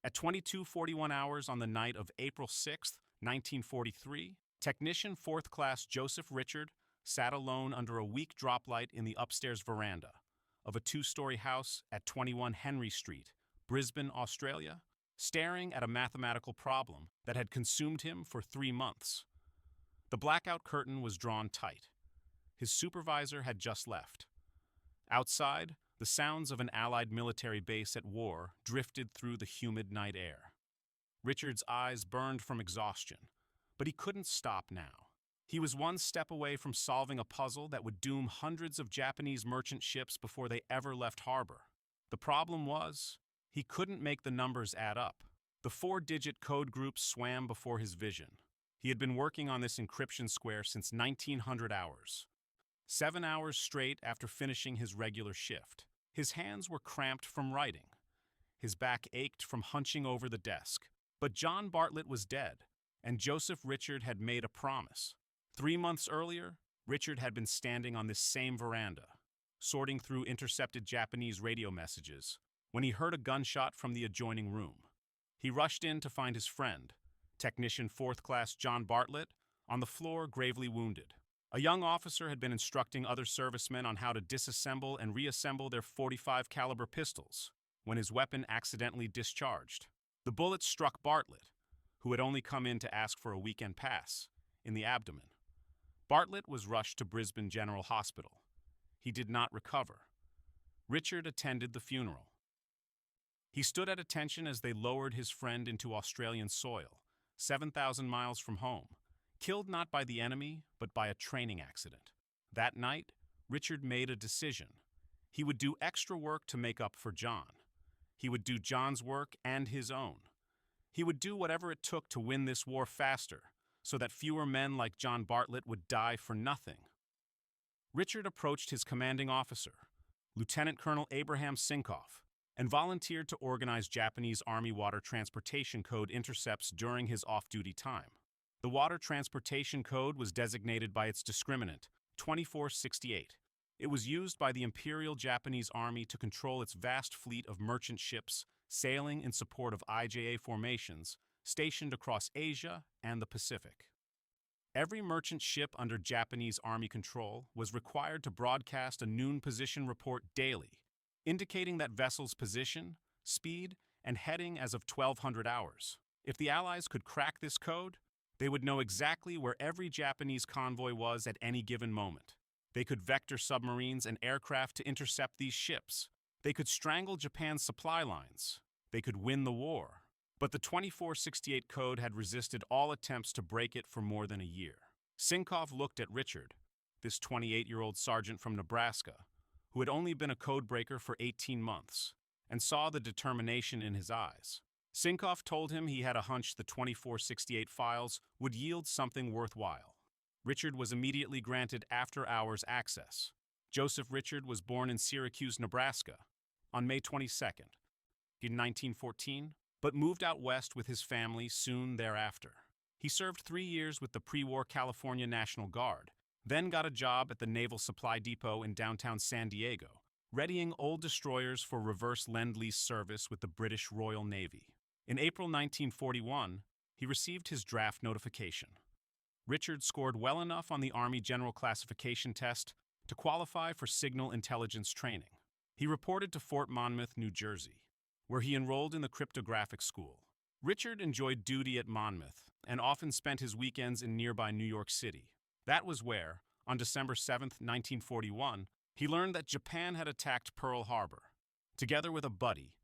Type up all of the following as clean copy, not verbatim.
At 22:41 hours on the night of April 6, 1943, technician 4th Class Joseph Richard sat alone under a weak droplight in the upstairs veranda of a two-story house at 21 Henry Street, Brisbane, Australia, staring at a mathematical problem that had consumed him for 3 months. The blackout curtain was drawn tight. His supervisor had just left. Outside, the sounds of an Allied military base at war drifted through the humid night air. Richard's eyes burned from exhaustion, but he couldn't stop now. He was one step away from solving a puzzle that would doom hundreds of Japanese merchant ships before they ever left harbor. The problem was, he couldn't make the numbers add up. The 4-digit code group swam before his vision. He had been working on this encryption square since 1900 hours. 7 hours straight after finishing his regular shift. His hands were cramped from writing. His back ached from hunching over the desk. But John Bartlett was dead, and Joseph Richard had made a promise. 3 months earlier, Richard had been standing on this same veranda, sorting through intercepted Japanese radio messages, when he heard a gunshot from the adjoining room. He rushed in to find his friend, Technician 4th Class John Bartlett, on the floor gravely wounded. A young officer had been instructing other servicemen on how to disassemble and reassemble their .45 caliber pistols when his weapon accidentally discharged. The bullet struck Bartlett, who had only come in to ask for a weekend pass, in the abdomen. Bartlett was rushed to Brisbane General Hospital. He did not recover. Richard attended the funeral. He stood at attention as they lowered his friend into Australian soil, 7,000 miles from home, killed not by the enemy, but by a training accident. That night, Richard made a decision. He would do extra work to make up for John. He would do John's work and his own. He would do whatever it took to win this war faster, so that fewer men like John Bartlett would die for nothing. Richard approached his commanding officer, Lieutenant Colonel Abraham Sinkoff, and volunteered to organize Japanese Army Water Transportation Code intercepts during his off-duty time. The Water Transportation Code was designated by its discriminant, 2468. It was used by the Imperial Japanese Army to control its vast fleet of merchant ships sailing in support of IJA formations stationed across Asia and the Pacific. Every merchant ship under Japanese Army control was required to broadcast a noon position report daily, indicating that vessel's position, speed, and heading as of 1200 hours. If the Allies could crack this code, they would know exactly where every Japanese convoy was at any given moment. They could vector submarines and aircraft to intercept these ships. They could strangle Japan's supply lines. They could win the war. But the 2468 code had resisted all attempts to break it for more than a year. Sinkoff looked at Richard, this 28-year-old sergeant from Nebraska, who had only been a codebreaker for 18 months, and saw the determination in his eyes. Sinkoff told him he had a hunch the 2468 files would yield something worthwhile. Richard was immediately granted after-hours access. Joseph Richard was born in Syracuse, Nebraska, on May 22nd, in 1914, but moved out west with his family soon thereafter. He served 3 years with the pre-war California National Guard, then got a job at the Naval Supply Depot in downtown San Diego, readying old destroyers for reverse Lend-Lease service with the British Royal Navy. In April 1941, he received his draft notification. Richard scored well enough on the Army General Classification Test to qualify for signal intelligence training. He reported to Fort Monmouth, New Jersey, where he enrolled in the cryptographic school. Richard enjoyed duty at Monmouth and often spent his weekends in nearby New York City. That was where, on December 7, 1941, he learned that Japan had attacked Pearl Harbor. Together with a buddy,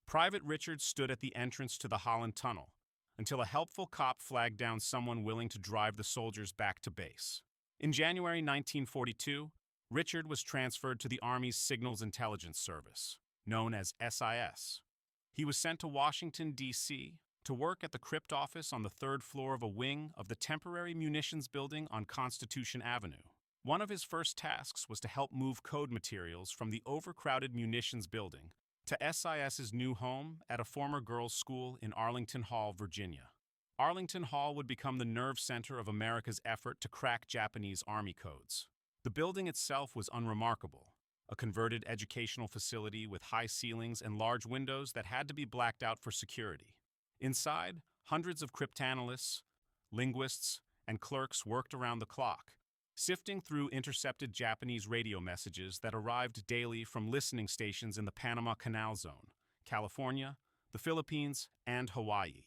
Private Richard stood at the entrance to the Holland Tunnel until a helpful cop flagged down someone willing to drive the soldiers back to base. In January 1942, Richard was transferred to the Army's Signals Intelligence Service, known as SIS. He was sent to Washington, D.C., to work at the crypt office on the 3rd floor of a wing of the temporary munitions building on Constitution Avenue. One of his first tasks was to help move code materials from the overcrowded munitions building to SIS's new home at a former girls' school in Arlington Hall, Virginia. Arlington Hall would become the nerve center of America's effort to crack Japanese Army codes. The building itself was unremarkable, a converted educational facility with high ceilings and large windows that had to be blacked out for security. Inside, hundreds of cryptanalysts, linguists, and clerks worked around the clock, sifting through intercepted Japanese radio messages that arrived daily from listening stations in the Panama Canal Zone, California, the Philippines, and Hawaii.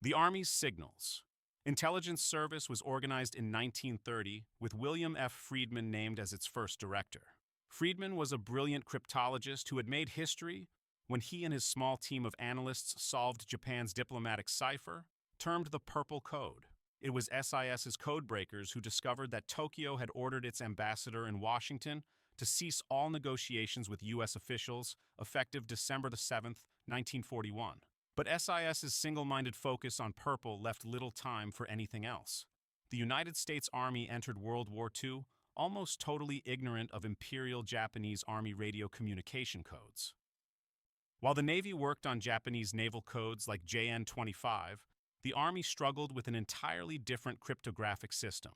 The Army's signals. Intelligence Service was organized in 1930 with William F. Friedman named as its first director. Friedman was a brilliant cryptologist who had made history when he and his small team of analysts solved Japan's diplomatic cipher, termed the Purple Code. It was SIS's codebreakers who discovered that Tokyo had ordered its ambassador in Washington to cease all negotiations with U.S. officials effective December 7, 1941. But SIS's single-minded focus on purple left little time for anything else. The United States Army entered World War II almost totally ignorant of Imperial Japanese Army radio communication codes. While the Navy worked on Japanese naval codes like JN-25, the Army struggled with an entirely different cryptographic system.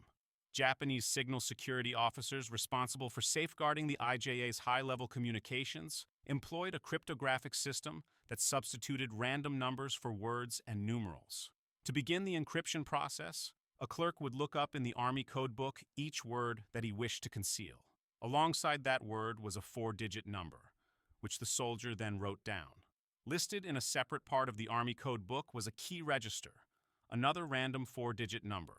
Japanese signal security officers responsible for safeguarding the IJA's high-level communications employed a cryptographic system that substituted random numbers for words and numerals. To begin the encryption process, a clerk would look up in the Army codebook each word that he wished to conceal. Alongside that word was a 4-digit number, which the soldier then wrote down. Listed in a separate part of the Army codebook was a key register, another random 4-digit number,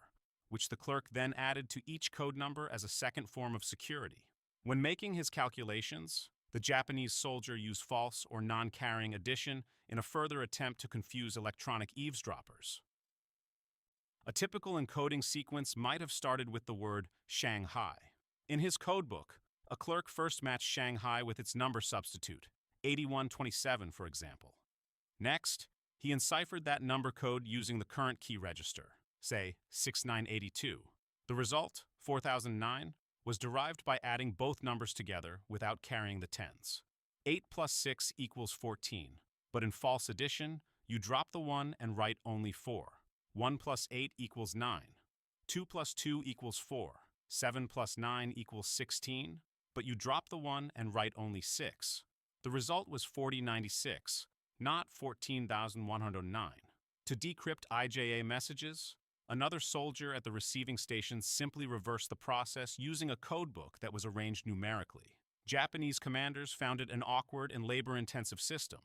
which the clerk then added to each code number as a second form of security. When making his calculations, the Japanese soldier used false or non-carrying addition in a further attempt to confuse electronic eavesdroppers. A typical encoding sequence might have started with the word Shanghai. In his codebook, a clerk first matched Shanghai with its number substitute, 8127 for example. Next, he enciphered that number code using the current key register, say 6982. The result, 4009, was derived by adding both numbers together without carrying the tens. 8 plus 6 equals 14, but in false addition, you drop the 1 and write only 4. 1 plus 8 equals 9. 2 plus 2 equals 4. 7 plus 9 equals 16, but you drop the 1 and write only 6. The result was 4096, not 14,109. To decrypt IJA messages, another soldier at the receiving station simply reversed the process using a codebook that was arranged numerically. Japanese commanders found it an awkward and labor-intensive system,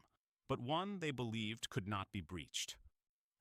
but one they believed could not be breached.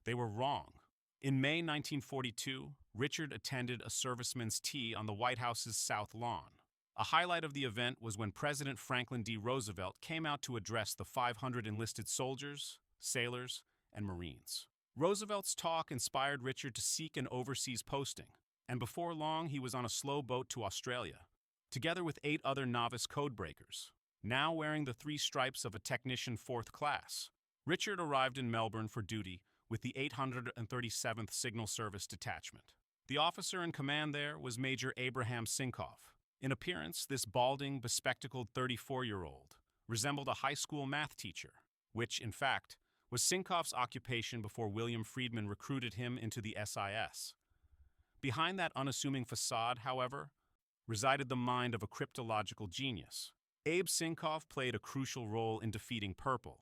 They were wrong. In May 1942, Richard attended a serviceman's tea on the White House's South Lawn. A highlight of the event was when President Franklin D. Roosevelt came out to address the 500 enlisted soldiers, sailors, and Marines. Roosevelt's talk inspired Richard to seek an overseas posting, and before long he was on a slow boat to Australia, together with 8 other novice codebreakers, now wearing the 3 stripes of a technician 4th class. Richard arrived in Melbourne for duty with the 837th Signal Service Detachment. The officer in command there was Major Abraham Sinkoff. In appearance, this balding, bespectacled 34-year-old resembled a high school math teacher, which, in fact, was Sinkoff's occupation before William Friedman recruited him into the SIS. Behind that unassuming facade, however, resided the mind of a cryptological genius. Abe Sinkoff played a crucial role in defeating Purple,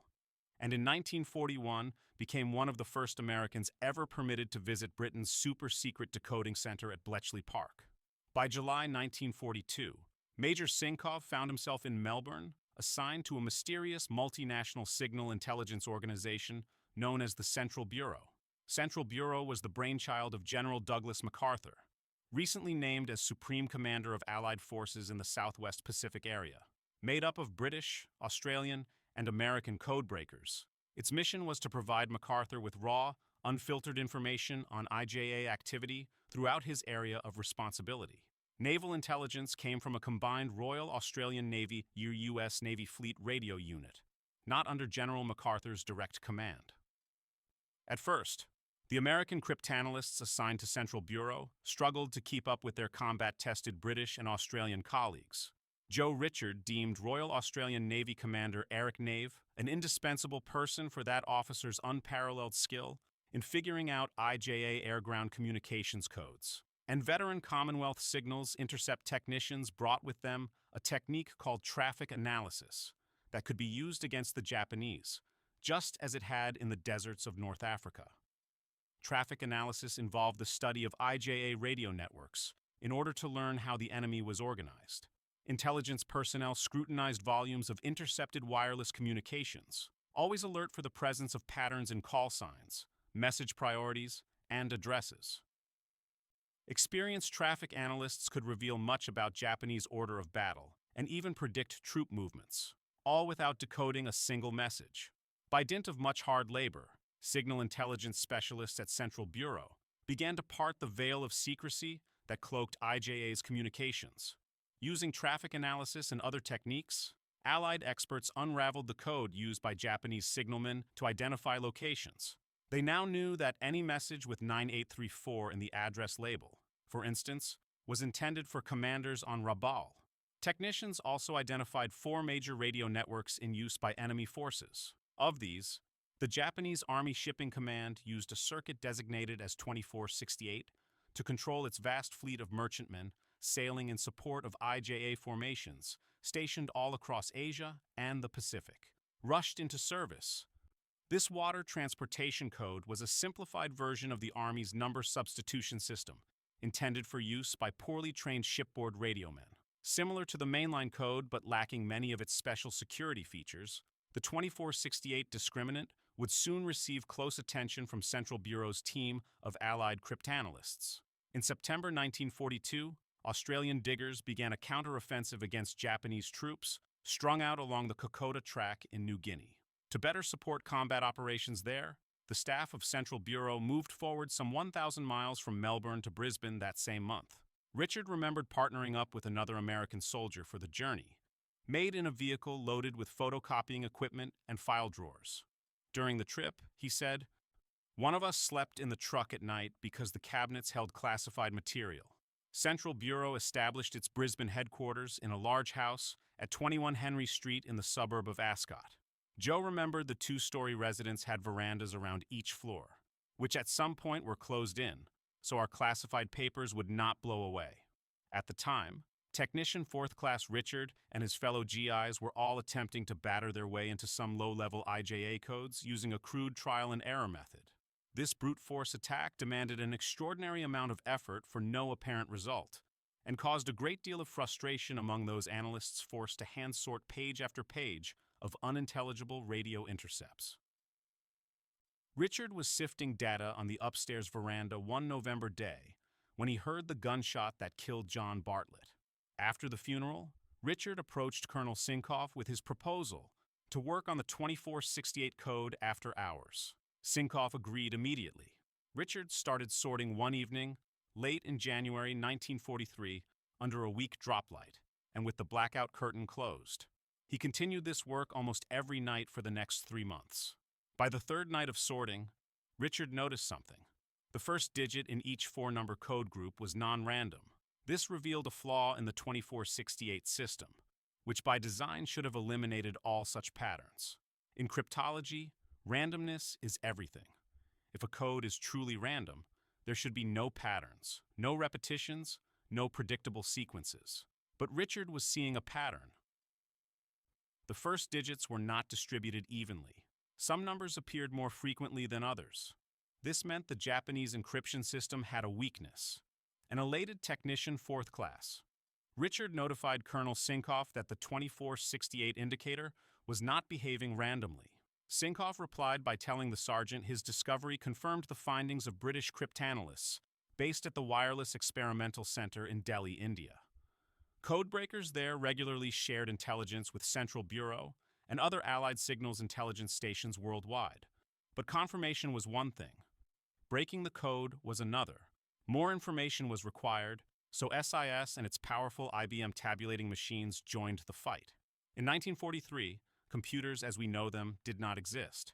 and in 1941 became one of the first Americans ever permitted to visit Britain's super-secret decoding center at Bletchley Park. By July 1942, Major Sinkoff found himself in Melbourne, assigned to a mysterious multinational signal intelligence organization known as the Central Bureau. Central Bureau was the brainchild of General Douglas MacArthur, recently named as Supreme Commander of Allied Forces in the Southwest Pacific area. Made up of British, Australian, and American codebreakers, its mission was to provide MacArthur with raw, unfiltered information on IJA activity throughout his area of responsibility. Naval intelligence came from a combined Royal Australian Navy U.S. Navy Fleet radio unit, not under General MacArthur's direct command. At first, the American cryptanalysts assigned to Central Bureau struggled to keep up with their combat-tested British and Australian colleagues. Joe Richard deemed Royal Australian Navy Commander Eric Nave an indispensable person for that officer's unparalleled skill in figuring out IJA air-ground communications codes. And veteran Commonwealth Signals Intercept technicians brought with them a technique called traffic analysis that could be used against the Japanese, just as it had in the deserts of North Africa. Traffic analysis involved the study of IJA radio networks in order to learn how the enemy was organized. Intelligence personnel scrutinized volumes of intercepted wireless communications, always alert for the presence of patterns in call signs, message priorities, and addresses. Experienced traffic analysts could reveal much about Japanese order of battle and even predict troop movements, all without decoding a single message. By dint of much hard labor, signal intelligence specialists at Central Bureau began to part the veil of secrecy that cloaked IJA's communications. Using traffic analysis and other techniques, Allied experts unraveled the code used by Japanese signalmen to identify locations. They now knew that any message with 9834 in the address label, for instance, was intended for commanders on Rabaul. Technicians also identified 4 major radio networks in use by enemy forces. Of these, the Japanese Army Shipping Command used a circuit designated as 2468 to control its vast fleet of merchantmen sailing in support of IJA formations stationed all across Asia and the Pacific. Rushed into service. This water transportation code was a simplified version of the Army's number-substitution system, intended for use by poorly trained shipboard radiomen. Similar to the mainline code but lacking many of its special security features, the 2468 discriminant would soon receive close attention from Central Bureau's team of Allied cryptanalysts. In September 1942, Australian diggers began a counter-offensive against Japanese troops strung out along the Kokoda Track in New Guinea. To better support combat operations there, the staff of Central Bureau moved forward some 1,000 miles from Melbourne to Brisbane that same month. Richard remembered partnering up with another American soldier for the journey, made in a vehicle loaded with photocopying equipment and file drawers. During the trip, he said, "One of us slept in the truck at night because the cabinets held classified material." Central Bureau established its Brisbane headquarters in a large house at 21 Henry Street in the suburb of Ascot. Joe remembered the 2-story residence had verandas around each floor, which at some point were closed in, so our classified papers would not blow away. At the time, Technician 4th Class Richard and his fellow GIs were all attempting to batter their way into some low-level IJA codes using a crude trial-and-error method. This brute force attack demanded an extraordinary amount of effort for no apparent result, and caused a great deal of frustration among those analysts forced to hand-sort page after page of unintelligible radio intercepts. Richard was sifting data on the upstairs veranda one November day when he heard the gunshot that killed John Bartlett. After the funeral, Richard approached Colonel Sinkoff with his proposal to work on the 2468 code after hours. Sinkoff agreed immediately. Richard started sorting one evening, late in January 1943, under a weak droplight, and with the blackout curtain closed. He continued this work almost every night for the next 3 months. By the 3rd night of sorting, Richard noticed something. The first digit in each 4-number code group was non-random. This revealed a flaw in the 2468 system, which by design should have eliminated all such patterns. In cryptology, randomness is everything. If a code is truly random, there should be no patterns, no repetitions, no predictable sequences. But Richard was seeing a pattern. The first digits were not distributed evenly. Some numbers appeared more frequently than others. This meant the Japanese encryption system had a weakness. An elated technician 4th class, Richard notified Colonel Sinkoff that the 2468 indicator was not behaving randomly. Sinkoff replied by telling the sergeant his discovery confirmed the findings of British cryptanalysts based at the Wireless Experimental Center in Delhi, India. Codebreakers there regularly shared intelligence with Central Bureau and other Allied signals intelligence stations worldwide. But confirmation was one thing. Breaking the code was another. More information was required, so SIS and its powerful IBM tabulating machines joined the fight. In 1943, computers as we know them did not exist.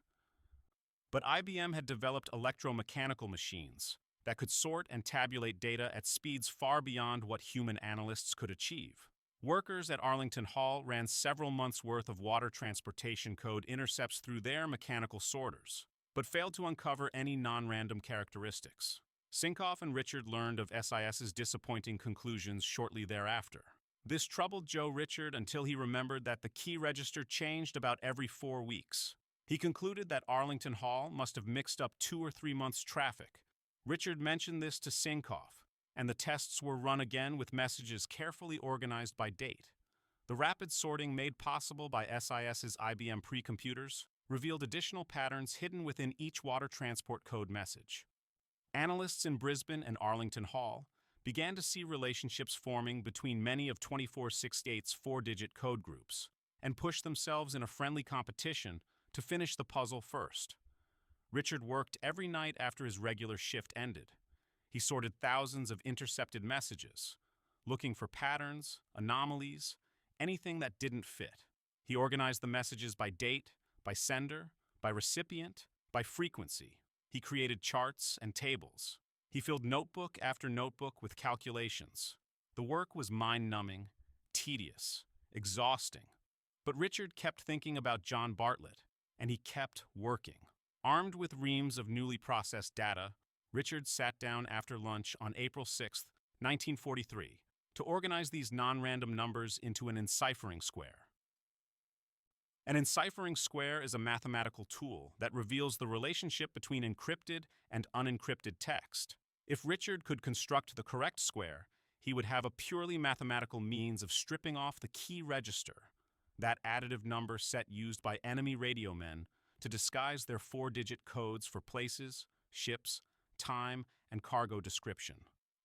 But IBM had developed electromechanical machines that could sort and tabulate data at speeds far beyond what human analysts could achieve. Workers at Arlington Hall ran several months' worth of water transportation code intercepts through their mechanical sorters, but failed to uncover any non-random characteristics. Sinkoff and Richard learned of SIS's disappointing conclusions shortly thereafter. This troubled Joe Richard until he remembered that the key register changed about every 4 weeks. He concluded that Arlington Hall must have mixed up 2 or 3 months' traffic. Richard mentioned this to Sinkoff, and the tests were run again with messages carefully organized by date. The rapid sorting made possible by SIS's IBM precomputers revealed additional patterns hidden within each water transport code message. Analysts in Brisbane and Arlington Hall began to see relationships forming between many of 2468's 4-digit code groups and pushed themselves in a friendly competition to finish the puzzle first. Richard worked every night after his regular shift ended. He sorted thousands of intercepted messages, looking for patterns, anomalies, anything that didn't fit. He organized the messages by date, by sender, by recipient, by frequency. He created charts and tables. He filled notebook after notebook with calculations. The work was mind-numbing, tedious, exhausting. But Richard kept thinking about John Bartlett, and he kept working. Armed with reams of newly processed data, Richard sat down after lunch on April 6, 1943, to organize these non-random numbers into an enciphering square. An enciphering square is a mathematical tool that reveals the relationship between encrypted and unencrypted text. If Richard could construct the correct square, he would have a purely mathematical means of stripping off the key register, that additive number set used by enemy radio men to disguise their 4-digit codes for places, ships, time, and cargo description.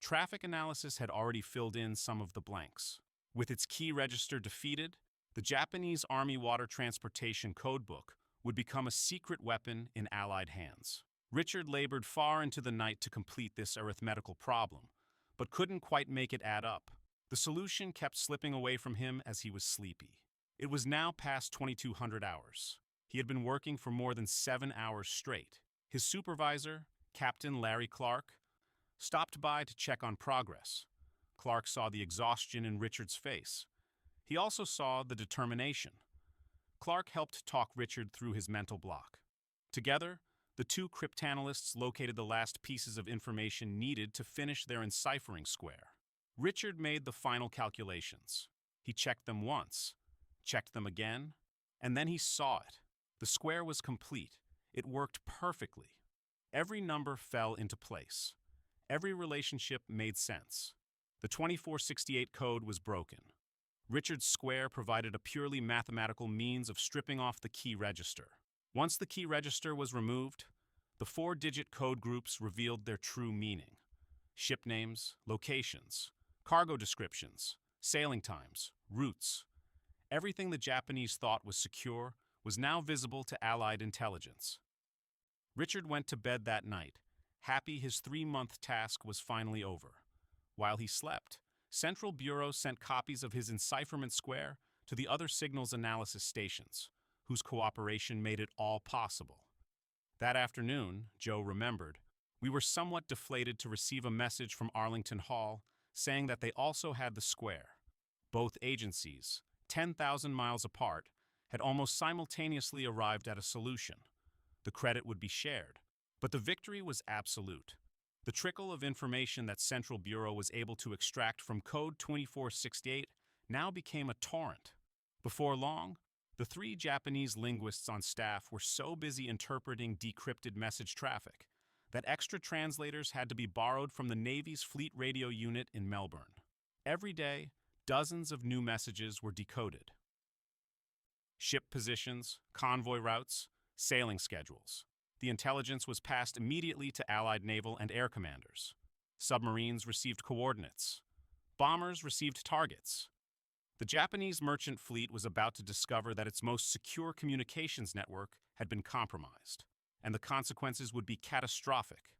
Traffic analysis had already filled in some of the blanks. With its key register defeated, the Japanese Army Water Transportation Codebook would become a secret weapon in Allied hands. Richard labored far into the night to complete this arithmetical problem, but couldn't quite make it add up. The solution kept slipping away from him as he was sleepy. It was now past 2200 hours. He had been working for more than 7 hours straight. His supervisor, Captain Larry Clark, stopped by to check on progress. Clark saw the exhaustion in Richard's face. He also saw the determination. Clark helped talk Richard through his mental block. Together, the two cryptanalysts located the last pieces of information needed to finish their enciphering square. Richard made the final calculations. He checked them once, checked them again, and then he saw it. The square was complete. It worked perfectly. Every number fell into place. Every relationship made sense. The 2468 code was broken. Richard's square provided a purely mathematical means of stripping off the key register. Once the key register was removed, the 4-digit code groups revealed their true meaning. Ship names, locations, cargo descriptions, sailing times, routes. Everything the Japanese thought was secure was now visible to Allied intelligence. Richard went to bed that night, happy his 3-month task was finally over. While he slept, Central Bureau sent copies of his encipherment square to the other signals analysis stations, whose cooperation made it all possible. That afternoon, Joe remembered, we were somewhat deflated to receive a message from Arlington Hall saying that they also had the square. Both agencies, 10,000 miles apart, had almost simultaneously arrived at a solution. The credit would be shared, but the victory was absolute. The trickle of information that Central Bureau was able to extract from Code 2468 now became a torrent. Before long, the 3 Japanese linguists on staff were so busy interpreting decrypted message traffic that extra translators had to be borrowed from the Navy's Fleet Radio Unit in Melbourne. Every day, dozens of new messages were decoded. Ship positions, convoy routes, sailing schedules. The intelligence was passed immediately to Allied naval and air commanders. Submarines received coordinates. Bombers received targets. The Japanese merchant fleet was about to discover that its most secure communications network had been compromised, and the consequences would be catastrophic.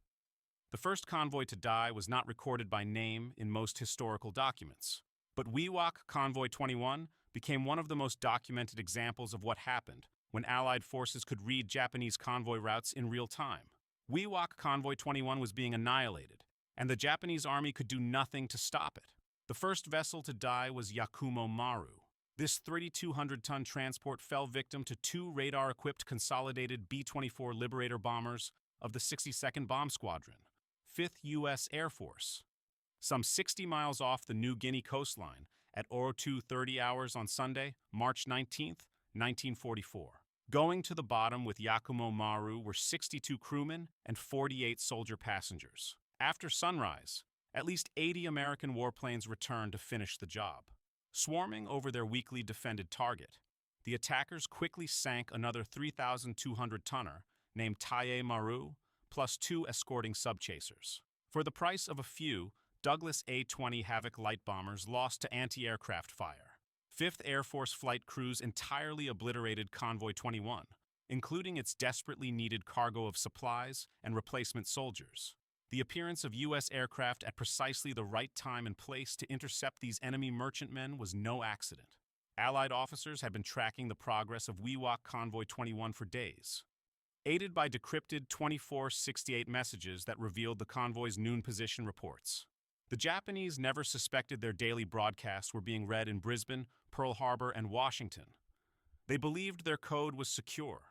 The first convoy to die was not recorded by name in most historical documents, but Wewak Convoy 21 became one of the most documented examples of what happened when Allied forces could read Japanese convoy routes in real time. Wewak Convoy 21 was being annihilated, and the Japanese army could do nothing to stop it. The first vessel to die was Yakumo Maru. This 3,200-ton transport fell victim to 2 radar-equipped consolidated B-24 Liberator bombers of the 62nd Bomb Squadron, 5th U.S. Air Force. Some 60 miles off the New Guinea coastline, at 02:30 hours on Sunday, March 19th, 1944. Going to the bottom with Yakumo Maru were 62 crewmen and 48 soldier passengers. After sunrise, at least 80 American warplanes returned to finish the job. Swarming over their weakly defended target, the attackers quickly sank another 3,200-tonner named Taie Maru, plus 2 escorting subchasers. For the price of a few, Douglas A-20 Havoc light bombers lost to anti-aircraft fire. 5th Air Force flight crews entirely obliterated Convoy 21, including its desperately needed cargo of supplies and replacement soldiers. The appearance of U.S. aircraft at precisely the right time and place to intercept these enemy merchantmen was no accident. Allied officers had been tracking the progress of Wewak Convoy 21 for days. Aided by decrypted 2468 messages that revealed the convoy's noon position reports. The Japanese never suspected their daily broadcasts were being read in Brisbane, Pearl Harbor, and Washington. They believed their code was secure.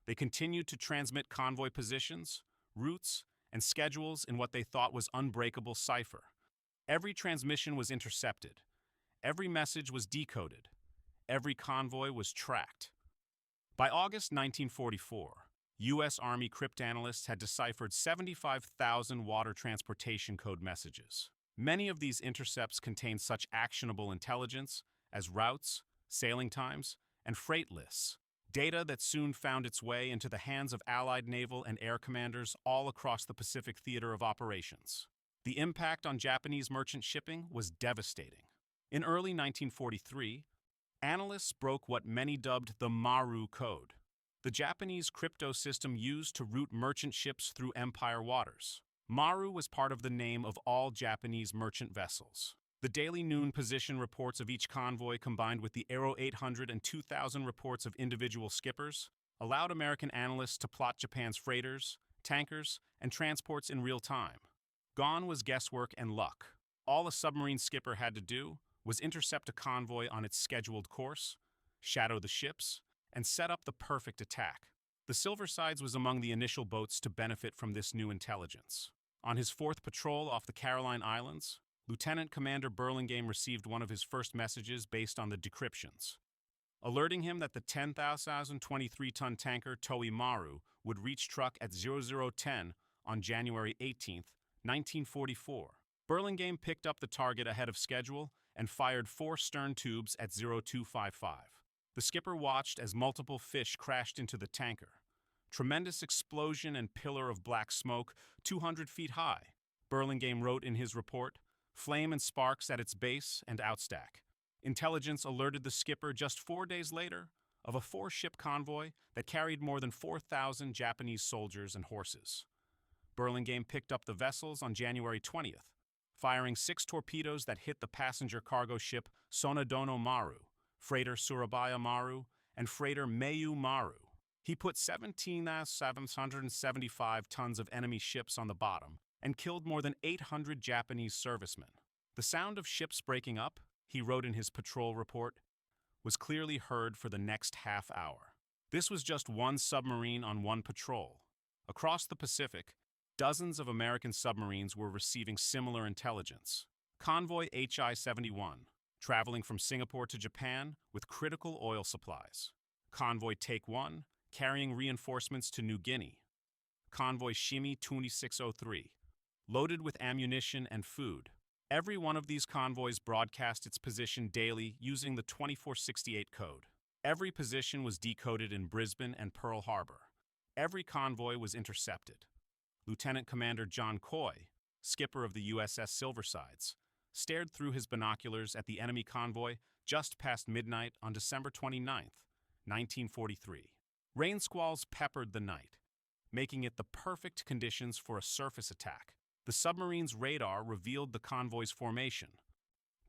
They continued to transmit convoy positions, routes, and schedules in what they thought was unbreakable cipher. Every transmission was intercepted. Every message was decoded. Every convoy was tracked. By August 1944, U.S. Army cryptanalysts had deciphered 75,000 water transportation code messages. Many of these intercepts contained such actionable intelligence as routes, sailing times, and freight lists, data that soon found its way into the hands of Allied naval and air commanders all across the Pacific theater of operations. The impact on Japanese merchant shipping was devastating. In early 1943, analysts broke what many dubbed the Maru code, the Japanese crypto system used to route merchant ships through empire waters. Maru was part of the name of all Japanese merchant vessels. The daily noon position reports of each convoy combined with the Aero 800 and 2,000 reports of individual skippers allowed American analysts to plot Japan's freighters, tankers, and transports in real time. Gone was guesswork and luck. All a submarine skipper had to do was intercept a convoy on its scheduled course, shadow the ships, and set up the perfect attack. The Silversides was among the initial boats to benefit from this new intelligence. On his 4th patrol off the Caroline Islands, Lieutenant Commander Burlingame received one of his first messages based on the decryptions, alerting him that the 10,023-ton tanker Toei Maru would reach truck at 0010 on January 18, 1944. Burlingame picked up the target ahead of schedule and fired 4 stern tubes at 0255. The skipper watched as multiple fish crashed into the tanker. Tremendous explosion and pillar of black smoke 200 feet high. Burlingame wrote in his report, flame and sparks at its base and outstack. Intelligence alerted the skipper just 4 days later of a 4-ship convoy that carried more than 4,000 Japanese soldiers and horses. Burlingame picked up the vessels on January 20th, firing 6 torpedoes that hit the passenger cargo ship Sonodono Maru, freighter Surabaya Maru, and freighter Mayu Maru. He put 17,775 tons of enemy ships on the bottom and killed more than 800 Japanese servicemen. The sound of ships breaking up, he wrote in his patrol report, was clearly heard for the next half hour. This was just one submarine on one patrol. Across the Pacific, dozens of American submarines were receiving similar intelligence. Convoy HI-71, traveling from Singapore to Japan with critical oil supplies. Convoy Take 1, carrying reinforcements to New Guinea. Convoy Shimi 2603, loaded with ammunition and food. Every one of these convoys broadcast its position daily using the 2468 code. Every position was decoded in Brisbane and Pearl Harbor. Every convoy was intercepted. Lieutenant Commander John Coy, skipper of the USS Silversides, stared through his binoculars at the enemy convoy just past midnight on December 29, 1943. Rain squalls peppered the night, making it the perfect conditions for a surface attack. The submarine's radar revealed the convoy's formation.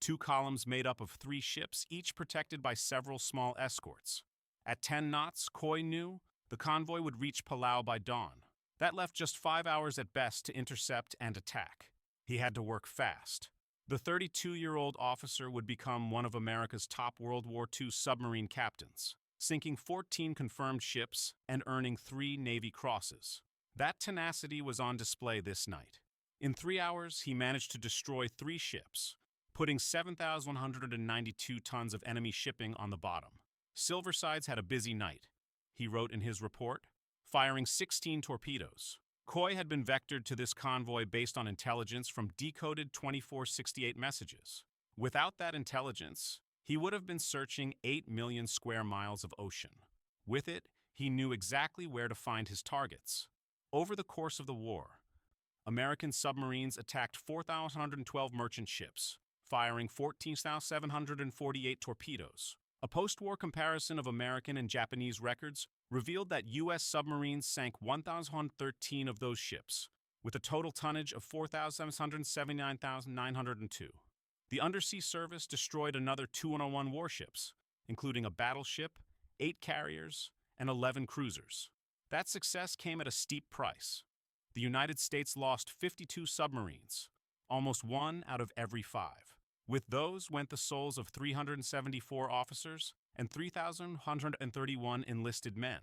2 columns made up of 3 ships, each protected by several small escorts. At 10 knots, Coy knew the convoy would reach Palau by dawn. That left just 5 hours at best to intercept and attack. He had to work fast. The 32-year-old officer would become one of America's top World War II submarine captains, sinking 14 confirmed ships and earning 3 Navy crosses. That tenacity was on display this night. In 3 hours, he managed to destroy 3 ships, putting 7,192 tons of enemy shipping on the bottom. Silversides had a busy night, he wrote in his report, firing 16 torpedoes. Coy had been vectored to this convoy based on intelligence from decoded 2468 messages. Without that intelligence, he would have been searching 8 million square miles of ocean. With it, he knew exactly where to find his targets. Over the course of the war, American submarines attacked 4,112 merchant ships, firing 14,748 torpedoes. A post-war comparison of American and Japanese records revealed that U.S. submarines sank 1,013 of those ships, with a total tonnage of 4,779,902. The undersea service destroyed another 201 warships, including a battleship, 8 carriers, and 11 cruisers. That success came at a steep price. The United States lost 52 submarines, almost 1 out of every 5. With those went the souls of 374 officers and 3,131 enlisted men.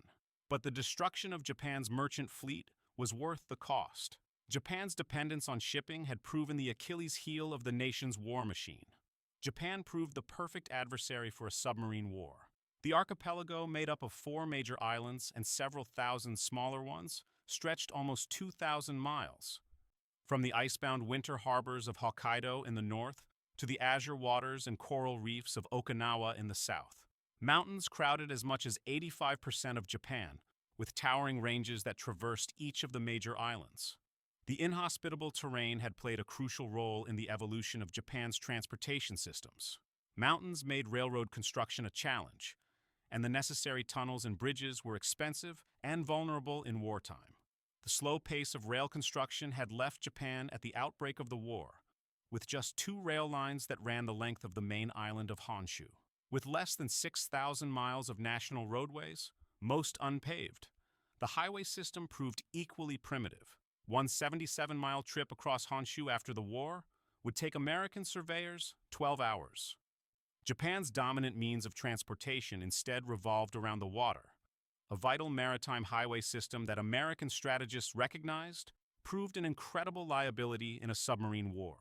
But the destruction of Japan's merchant fleet was worth the cost. Japan's dependence on shipping had proven the Achilles heel of the nation's war machine. Japan proved the perfect adversary for a submarine war. The archipelago, made up of 4 major islands and several thousand smaller ones, stretched almost 2,000 miles. From the icebound winter harbors of Hokkaido in the north to the azure waters and coral reefs of Okinawa in the south. Mountains crowded as much as 85% of Japan, with towering ranges that traversed each of the major islands. The inhospitable terrain had played a crucial role in the evolution of Japan's transportation systems. Mountains made railroad construction a challenge, and the necessary tunnels and bridges were expensive and vulnerable in wartime. The slow pace of rail construction had left Japan at the outbreak of the war, with just 2 rail lines that ran the length of the main island of Honshu. With less than 6,000 miles of national roadways, most unpaved, the highway system proved equally primitive. One 77-mile trip across Honshu after the war would take American surveyors 12 hours. Japan's dominant means of transportation instead revolved around the water. A vital maritime highway system that American strategists recognized proved an incredible liability in a submarine war.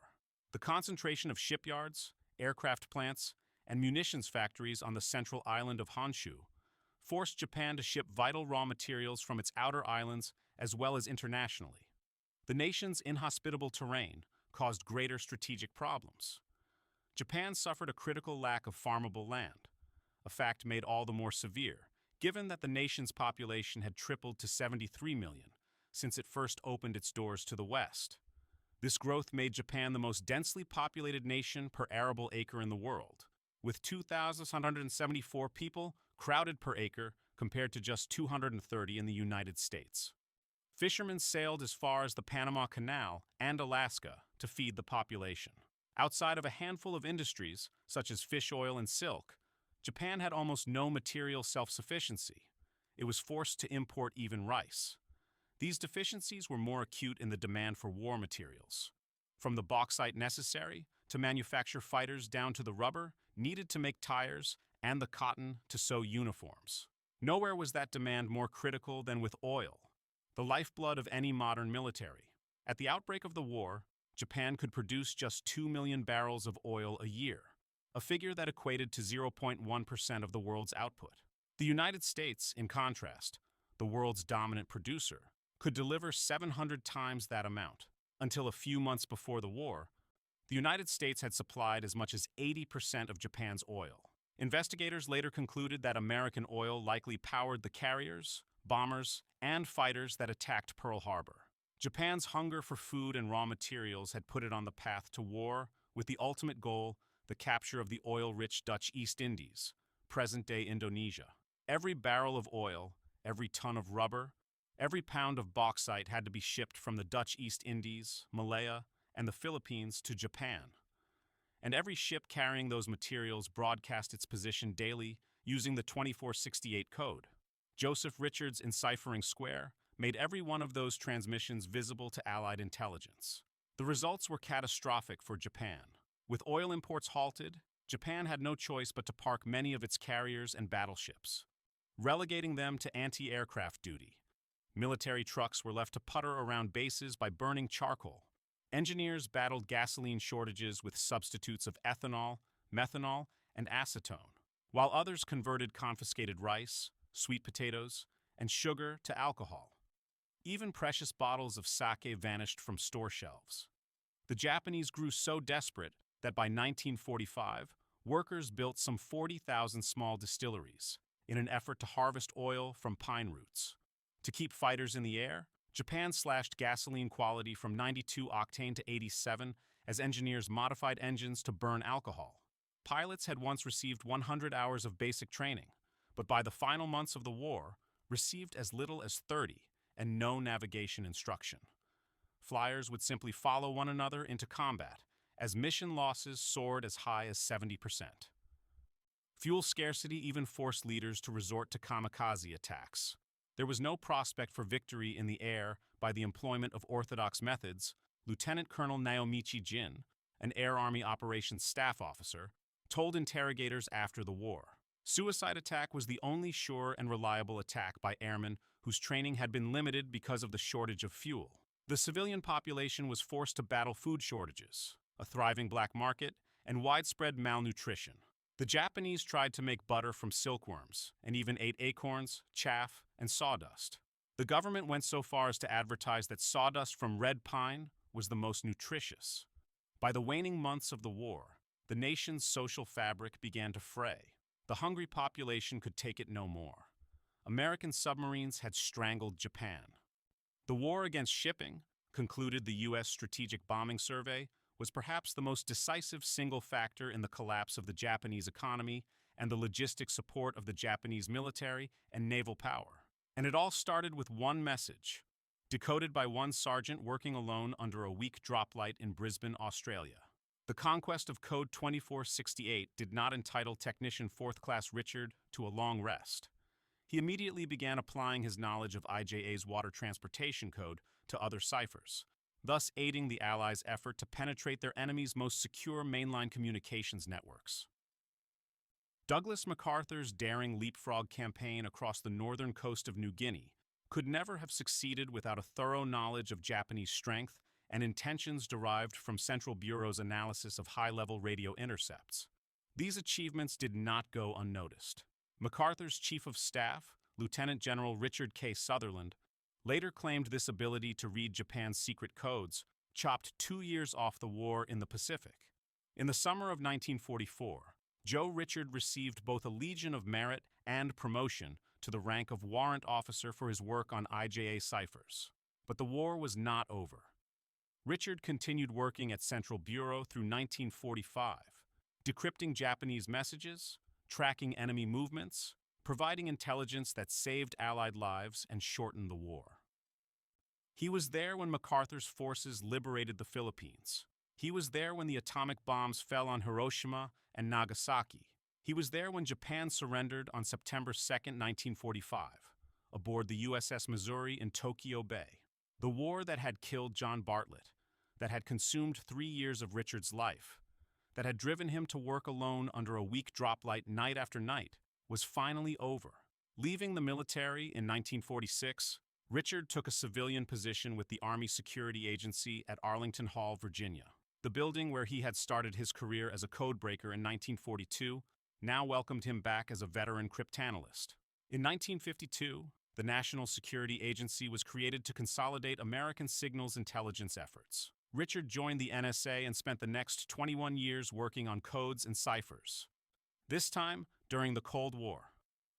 The concentration of shipyards, aircraft plants, and munitions factories on the central island of Honshu forced Japan to ship vital raw materials from its outer islands as well as internationally. The nation's inhospitable terrain caused greater strategic problems. Japan suffered a critical lack of farmable land, a fact made all the more severe, given that the nation's population had tripled to 73 million since it first opened its doors to the West. This growth made Japan the most densely populated nation per arable acre in the world, with 2,174 people crowded per acre compared to just 230 in the United States. Fishermen sailed as far as the Panama Canal and Alaska to feed the population. Outside of a handful of industries, such as fish oil and silk, Japan had almost no material self-sufficiency. It was forced to import even rice. These deficiencies were more acute in the demand for war materials. From the bauxite necessary to manufacture fighters down to the rubber needed to make tires and the cotton to sew uniforms. Nowhere was that demand more critical than with oil, the lifeblood of any modern military. At the outbreak of the war, Japan could produce just 2 million barrels of oil a year, a figure that equated to 0.1% of the world's output. The United States, in contrast, the world's dominant producer, could deliver 700 times that amount. Until a few months before the war, the United States had supplied as much as 80% of Japan's oil. Investigators later concluded that American oil likely powered the carriers, bombers, and fighters that attacked Pearl Harbor. Japan's hunger for food and raw materials had put it on the path to war, with the ultimate goal, the capture of the oil-rich Dutch East Indies, present-day Indonesia. Every barrel of oil, every ton of rubber, every pound of bauxite had to be shipped from the Dutch East Indies, Malaya, and the Philippines to Japan. And every ship carrying those materials broadcast its position daily using the 2468 code. Joseph Richard's Enciphering Square made every one of those transmissions visible to Allied intelligence. The results were catastrophic for Japan. With oil imports halted, Japan had no choice but to park many of its carriers and battleships, relegating them to anti-aircraft duty. Military trucks were left to putter around bases by burning charcoal, Engineers battled gasoline shortages with substitutes of ethanol, methanol, and acetone, while others converted confiscated rice, sweet potatoes, and sugar to alcohol. Even precious bottles of sake vanished from store shelves. The Japanese grew so desperate that by 1945, workers built some 40,000 small distilleries in an effort to harvest oil from pine roots. To keep fighters in the air, Japan slashed gasoline quality from 92 octane to 87 as engineers modified engines to burn alcohol. Pilots had once received 100 hours of basic training, but by the final months of the war, received as little as 30 and no navigation instruction. Flyers would simply follow one another into combat, as mission losses soared as high as 70%. Fuel scarcity even forced leaders to resort to kamikaze attacks. There was no prospect for victory in the air by the employment of orthodox methods. Lieutenant Colonel Naomichi Jin, an Air Army Operations Staff officer, told interrogators after the war. Suicide attack was the only sure and reliable attack by airmen whose training had been limited because of the shortage of fuel. The civilian population was forced to battle food shortages, a thriving black market, and widespread malnutrition. The Japanese tried to make butter from silkworms and even ate acorns, chaff, and sawdust. The government went so far as to advertise that sawdust from red pine was the most nutritious. By the waning months of the war, the nation's social fabric began to fray. The hungry population could take it no more. American submarines had strangled Japan. The war against shipping, concluded the U.S. Strategic Bombing Survey, was perhaps the most decisive single factor in the collapse of the Japanese economy and the logistic support of the Japanese military and naval power. And it all started with one message, decoded by one sergeant working alone under a weak droplight in Brisbane, Australia. The conquest of Code 2468 did not entitle Technician 4th Class Richard to a long rest. He immediately began applying his knowledge of IJA's water transportation code to other ciphers, thus aiding the Allies' effort to penetrate their enemy's most secure mainline communications networks. Douglas MacArthur's daring leapfrog campaign across the northern coast of New Guinea could never have succeeded without a thorough knowledge of Japanese strength and intentions derived from Central Bureau's analysis of high-level radio intercepts. These achievements did not go unnoticed. MacArthur's Chief of Staff, Lieutenant General Richard K. Sutherland, later claimed this ability to read Japan's secret codes chopped 2 years off the war in the Pacific. In the summer of 1944, Joe Richard received both a Legion of Merit and promotion to the rank of warrant officer for his work on IJA ciphers. But the war was not over. Richard continued working at Central Bureau through 1945, decrypting Japanese messages, tracking enemy movements, providing intelligence that saved Allied lives and shortened the war. He was there when MacArthur's forces liberated the Philippines. He was there when the atomic bombs fell on Hiroshima and Nagasaki. He was there when Japan surrendered on September 2, 1945, aboard the USS Missouri in Tokyo Bay. The war that had killed John Bartlett, that had consumed 3 years of Richard's life, that had driven him to work alone under a weak droplight night after night, was finally over. Leaving the military in 1946, Richard took a civilian position with the Army Security Agency at Arlington Hall, Virginia. The building where he had started his career as a codebreaker in 1942 now welcomed him back as a veteran cryptanalyst. In 1952, the National Security Agency was created to consolidate American signals intelligence efforts. Richard joined the NSA and spent the next 21 years working on codes and ciphers. This time, during the Cold War.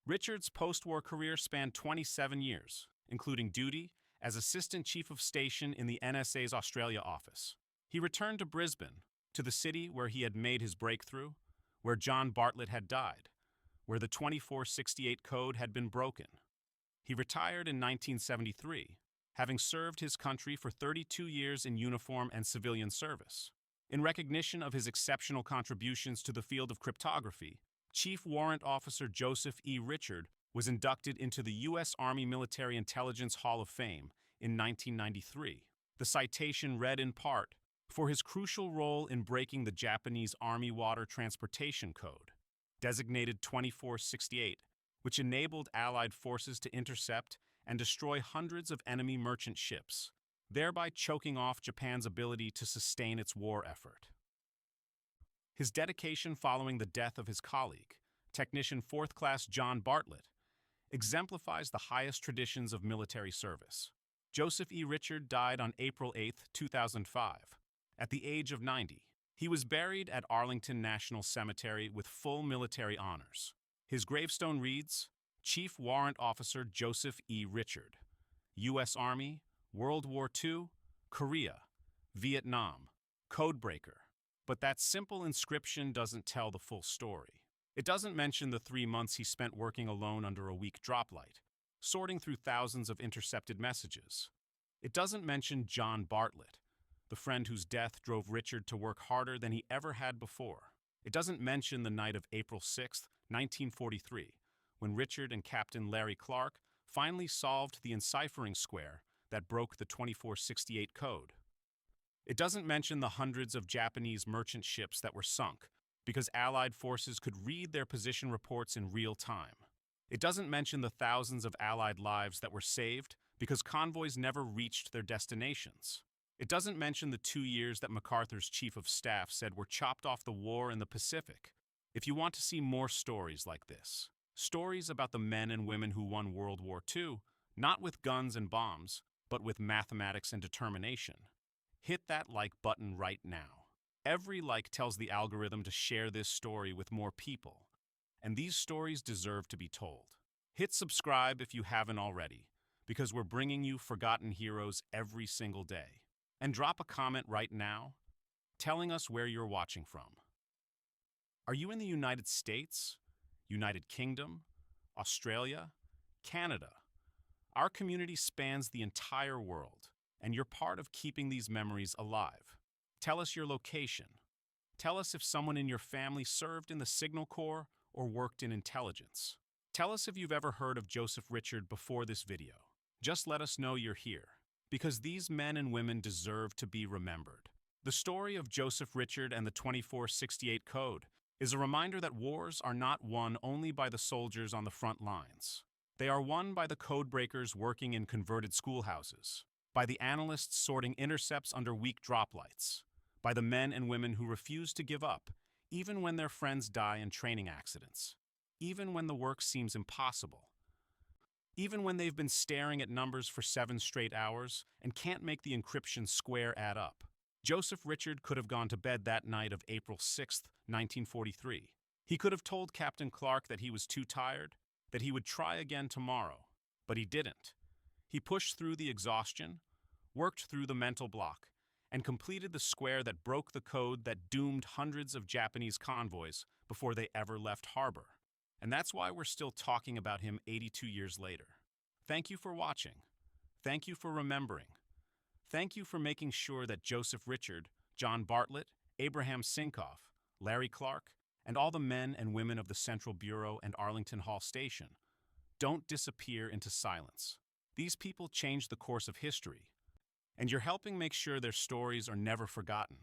Richard's post-war career spanned 27 years, including duty as Assistant Chief of Station in the NSA's Australia office. He returned to Brisbane, to the city where he had made his breakthrough, where John Bartlett had died, where the 2468 code had been broken. He retired in 1973, having served his country for 32 years in uniform and civilian service. In recognition of his exceptional contributions to the field of cryptography, Chief Warrant Officer Joseph E. Richard was inducted into the U.S. Army Military Intelligence Hall of Fame in 1993. The citation read in part, "For his crucial role in breaking the Japanese Army Water Transportation Code, designated 2468, which enabled Allied forces to intercept and destroy hundreds of enemy merchant ships, thereby choking off Japan's ability to sustain its war effort. His dedication following the death of his colleague, Technician 4th Class John Bartlett, exemplifies the highest traditions of military service. Joseph E. Richard died on April 8, 2005, at the age of 90. He was buried at Arlington National Cemetery with full military honors. His gravestone reads, Chief Warrant Officer Joseph E. Richard, U.S. Army, World War II, Korea, Vietnam, Codebreaker. But that simple inscription doesn't tell the full story. It doesn't mention the 3 months he spent working alone under a weak droplight, sorting through thousands of intercepted messages. It doesn't mention John Bartlett, the friend whose death drove Richard to work harder than he ever had before. It doesn't mention the night of April 6, 1943, when Richard and Captain Larry Clark finally solved the Enciphering Square that broke the 2468 code. It doesn't mention the hundreds of Japanese merchant ships that were sunk because Allied forces could read their position reports in real time. It doesn't mention the thousands of Allied lives that were saved because convoys never reached their destinations. It doesn't mention the 2 years that MacArthur's chief of staff said were chopped off the war in the Pacific. If you want to see more stories like this, stories about the men and women who won World War II, not with guns and bombs, but with mathematics and determination, hit that like button right now. Every like tells the algorithm to share this story with more people, and these stories deserve to be told. Hit subscribe if you haven't already, because we're bringing you forgotten heroes every single day. And drop a comment right now, telling us where you're watching from. Are you in the United States, United Kingdom, Australia, Canada? Our community spans the entire world, and you're part of keeping these memories alive. Tell us your location. Tell us if someone in your family served in the Signal Corps or worked in intelligence. Tell us if you've ever heard of Joseph Richard before this video. Just let us know you're here, because these men and women deserve to be remembered. The story of Joseph Richard and the 2468 Code is a reminder that wars are not won only by the soldiers on the front lines. They are won by the codebreakers working in converted schoolhouses, by the analysts sorting intercepts under weak droplights, by the men and women who refuse to give up, even when their friends die in training accidents, even when the work seems impossible, even when they've been staring at numbers for 7 straight hours and can't make the encryption square add up. Joseph Richard could have gone to bed that night of April 6, 1943. He could have told Captain Clark that he was too tired, that he would try again tomorrow, but he didn't. He pushed through the exhaustion, worked through the mental block, and completed the square that broke the code that doomed hundreds of Japanese convoys before they ever left harbor. And that's why we're still talking about him 82 years later. Thank you for watching. Thank you for remembering. Thank you for making sure that Joseph Richard, John Bartlett, Abraham Sinkoff, Larry Clark, and all the men and women of the Central Bureau and Arlington Hall Station don't disappear into silence. These people changed the course of history, and you're helping make sure their stories are never forgotten.